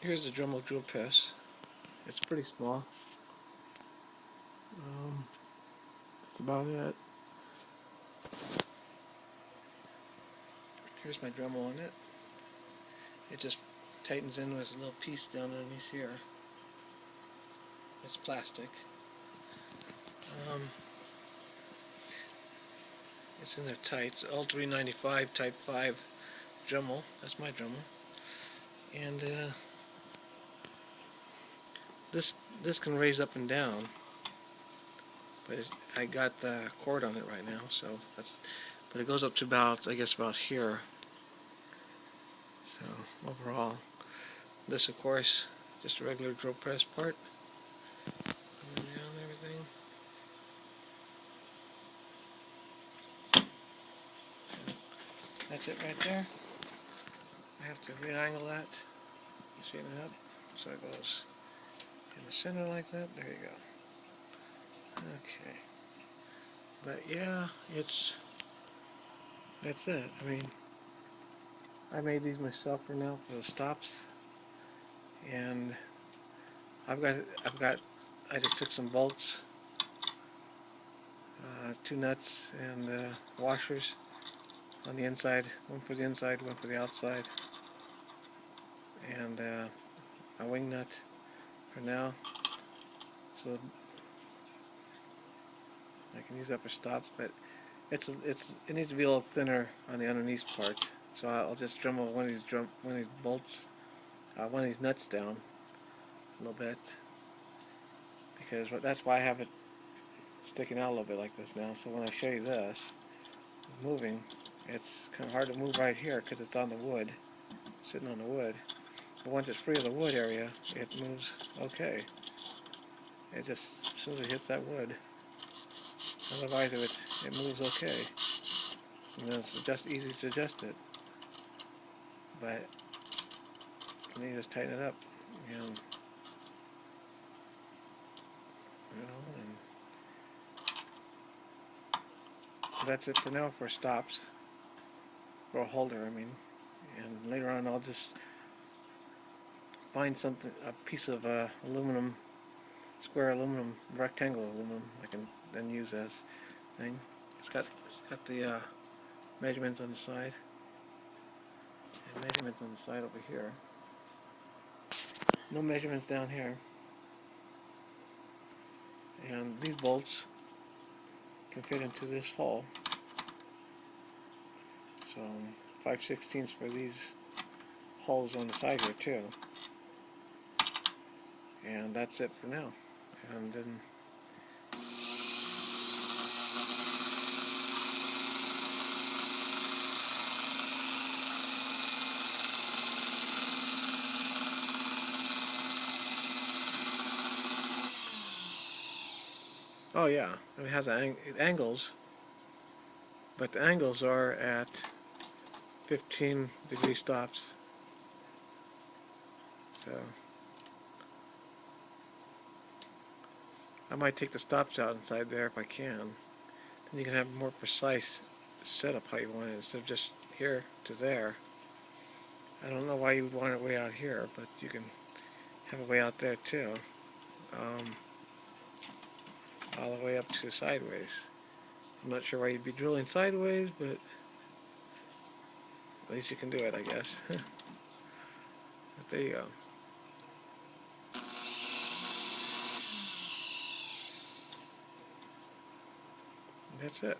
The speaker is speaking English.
Here's the Dremel drill press. It's pretty small. That's about it. Here's my Dremel on it. It just tightens in with a little piece down underneath here. It's plastic. It's in there tight. It's L395 Type 5 Dremel. That's my Dremel. And this can raise up and down, but I got the cord on it right now, so that's. But it goes up to about, I guess, about here. So overall, this, of course, just a regular drill press part. Up and down everything. That's it right there. I have to re-angle that, straighten it up, so it goes in the center like that. There you go. Okay. But yeah, that's it. I mean, I made these myself for now for the stops, and I just took some bolts, 2 nuts and washers on the inside, one for the inside, one for the outside, and a wing nut for now, so I can use that for stops. But it needs to be a little thinner on the underneath part, so I'll just Dremel one of these bolts, one of these nuts down a little bit, because that's why I have it sticking out a little bit like this now. So when I show you this moving, it's kind of hard to move right here because it's on the wood, sitting on the wood. But once it's free of the wood area, it moves okay. It just, as soon as it hits that wood, otherwise it moves okay. And then it's just easy to adjust it. But then you just tighten it up, and that's it for now for stops, for a holder, I mean. And later on I'll just find something, a piece of aluminum, square aluminum, rectangle aluminum I can then use as thing. It's got the measurements on the side, and measurements on the side over here. No measurements down here. And these bolts can fit into this hole. So 5/16 for these holes on the side here too. And that's it for now. And then oh yeah, it has angles, but the angles are at 15-degree stops. So I might take the stops out inside there if I can. Then you can have a more precise setup how you want it, instead of just here to there. I don't know why you would want it way out here, but you can have it way out there too. All the way up to sideways. I'm not sure why you'd be drilling sideways, but at least you can do it, I guess. But there you go. That's it.